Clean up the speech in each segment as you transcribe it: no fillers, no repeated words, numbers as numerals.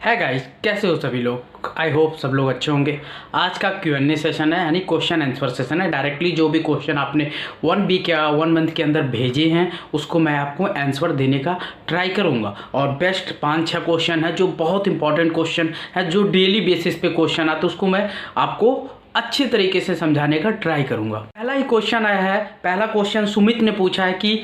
है गाइस, कैसे हो सभी लोग। आई होप सब लोग अच्छे होंगे। आज का Q&A सेशन है, यानी क्वेश्चन आंसर सेशन है। डायरेक्टली जो भी क्वेश्चन आपने 1 वीक या 1 मंथ के अंदर भेजे हैं उसको मैं आपको आंसर देने का ट्राई करूंगा। और बेस्ट 5-6 क्वेश्चन है जो बहुत इंपॉर्टेंट क्वेश्चन है, जो डेली बेसिस पे क्वेश्चन आते उसको मैं आपको अच्छे तरीके से समझाने का ट्राई करूंगा। पहला ही क्वेश्चन आया है। पहला क्वेश्चन सुमित ने पूछा है कि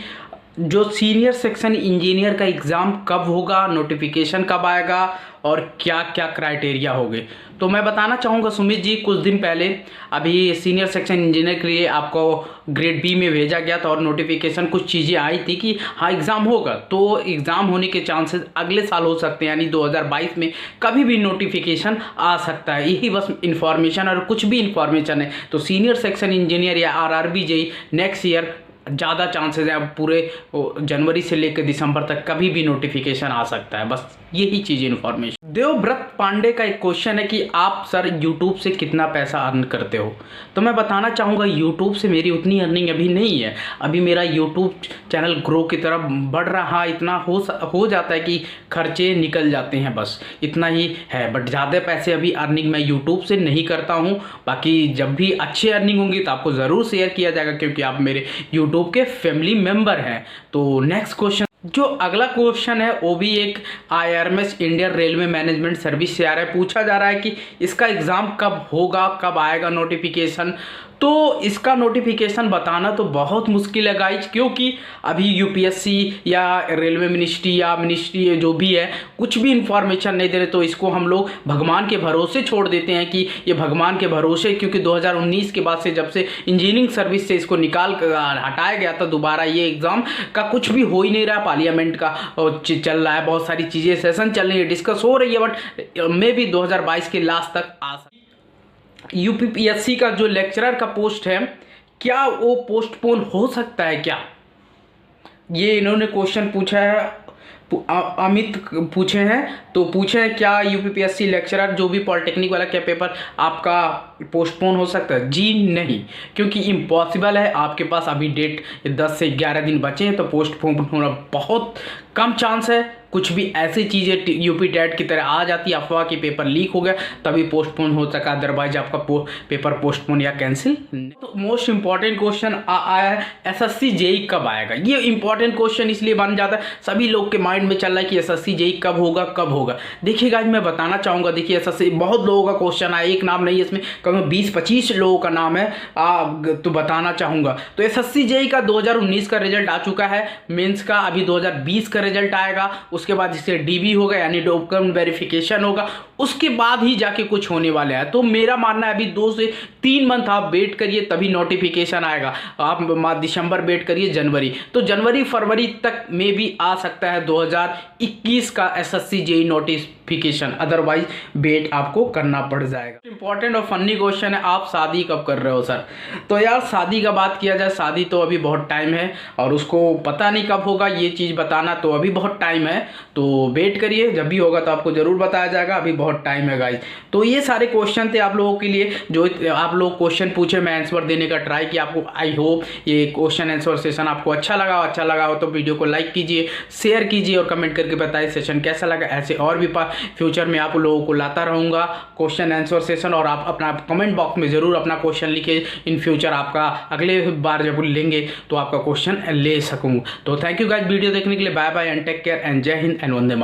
जो सीनियर सेक्शन इंजीनियर का एग्ज़ाम कब होगा, नोटिफिकेशन कब आएगा और क्या क्या क्राइटेरिया होंगे। तो मैं बताना चाहूँगा सुमित जी, कुछ दिन पहले अभी सीनियर सेक्शन इंजीनियर के लिए आपको ग्रेड बी में भेजा गया था और नोटिफिकेशन कुछ चीज़ें आई थी कि हाँ एग्ज़ाम होगा। तो एग्ज़ाम होने के चांसेस अगले साल हो सकते हैं, यानी 2022 में कभी भी नोटिफिकेशन आ सकता है। यही बस इन्फॉर्मेशन और कुछ भी इन्फॉर्मेशन है। तो सीनियर सेक्शन इंजीनियर या आरआरबी जेई नेक्स्ट ईयर ज़्यादा चांसेस है, पूरे जनवरी से लेकर दिसंबर तक कभी भी नोटिफिकेशन आ सकता है। बस यही चीज़ इन्फॉर्मेशन। देवव्रत पांडे का एक क्वेश्चन है कि आप सर यूट्यूब से कितना पैसा अर्न करते हो। तो मैं बताना चाहूँगा यूट्यूब से मेरी उतनी अर्निंग अभी नहीं है। अभी मेरा यूट्यूब चैनल ग्रो की तरफ बढ़ रहा, इतना हो जाता है कि खर्चे निकल जाते हैं, बस इतना ही है। बट ज़्यादा पैसे अभी अर्निंग मैं यूट्यूब से नहीं करता हूँ। बाकी जब भी अच्छी अर्निंग होंगी तो आपको ज़रूर शेयर किया जाएगा, क्योंकि आप मेरे यूट्यूब के फैमिली मेंबर हैं। तो नेक्स्ट क्वेश्चन, जो अगला क्वेश्चन है वो भी एक IRMS Indian railway management service से आ रहा है। पूछा जा रहा है कि इसका एग्ज़ाम कब होगा, कब आएगा नोटिफिकेशन। तो इसका नोटिफिकेशन बताना तो बहुत मुश्किल है गाइज, क्योंकि अभी UPSC या रेलवे मिनिस्ट्री जो भी है कुछ भी इंफॉर्मेशन नहीं दे रहे। तो इसको हम लोग भगवान के भरोसे छोड़ देते हैं कि ये भगवान के भरोसे, क्योंकि 2019 के बाद से जब से इंजीनियरिंग सर्विस से इसको निकाल कर हटाया गया था, दोबारा ये एग्ज़ाम का कुछ भी हो ही नहीं रहा। पार्लियामेंट का चल रहा है, बहुत सारी चीज़ें सेशन चल रही है, डिस्कस हो रही है, बट मे भी 2022 के लास्ट तक आ सकती। UPPSC का जो लेक्चरर का पोस्ट है, क्या वो पोस्टपोन हो सकता है क्या? ये इन्होंने क्वेश्चन पूछा है, अमित पूछे हैं। तो पूछे हैं क्या UPPSC लेक्चरर जो भी पॉलिटेक्निक वाला क्या पेपर आपका पोस्टपोन हो सकता है? जी नहीं, क्योंकि इम्पॉसिबल है। आपके पास अभी डेट 10 से 11 दिन बचे हैं, तो पोस्टपोन होना बहुत कम चांस है। कुछ भी ऐसी चीज़ें यूपी टेट की तरह आ जाती है, अफवाह की पेपर लीक हो गया तभी पोस्टपोन हो सका, अदरवाइज आपका पेपर पोस्टपोन या कैंसिल। तो मोस्ट इंपॉर्टेंट क्वेश्चन आया है, SSC जेई कब आएगा। ये इंपॉर्टेंट क्वेश्चन इसलिए बन जाता है, सभी लोग के माइंड में चल रहा है कि SSC जेई कब होगा कब होगा। देखिए गाइस, मैं बताना चाहूँगा, देखिए SSC बहुत लोगों का क्वेश्चन आया, एक नाम नहीं है इसमें, कम 20-25 लोगों का नाम है। तो बताना चाहूँगा, तो SSC जेई का 2019 का रिजल्ट आ चुका है, मेंस का अभी 2020 का रिजल्ट आएगा। उसके बाद जिससे DB होगा, यानी डॉक्यूमेंट वेरिफिकेशन होगा, उसके बाद ही जाके कुछ होने वाला है। तो मेरा मानना है अभी 2 से 3 मंथ आप वेट करिए, तभी नोटिफिकेशन आएगा। आप दिसंबर वेट करिए, जनवरी, तो जनवरी फरवरी तक में भी आ सकता है 2021 का SSC JE notification, otherwise wait आपको करना पड़ जाएगा। इंपॉर्टेंट और फनी क्वेश्चन है, आप शादी कब कर रहे हो सर? तो यार शादी का बात किया जाए, शादी तो अभी बहुत टाइम है और उसको पता नहीं कब होगा, ये चीज़ बताना तो अभी बहुत टाइम है। तो वेट करिए, जब भी होगा तो आपको ज़रूर बताया जाएगा, अभी बहुत टाइम है गाइस। तो ये सारे क्वेश्चन थे आप लोगों के लिए, जो आप लोग क्वेश्चन पूछे, मैं आंसर देने का ट्राई किया आपको। आई होप ये क्वेश्चन आंसर सेशन आपको अच्छा लगा हो तो वीडियो को लाइक कीजिए, शेयर कीजिए और कमेंट करके बताइए सेशन कैसा लगा। ऐसे और भी फ्यूचर में आप लोगों को लाता रहूँगा क्वेश्चन आंसर सेशन, और आप अपना कमेंट बॉक्स में ज़रूर अपना क्वेश्चन लिखिए। इन फ्यूचर आपका अगले बार जब लेंगे तो आपका क्वेश्चन ले सकूँ। तो थैंक यू गाइस वीडियो देखने के लिए, bye bye and take care and जय हिंद एंड वंदे मातरम।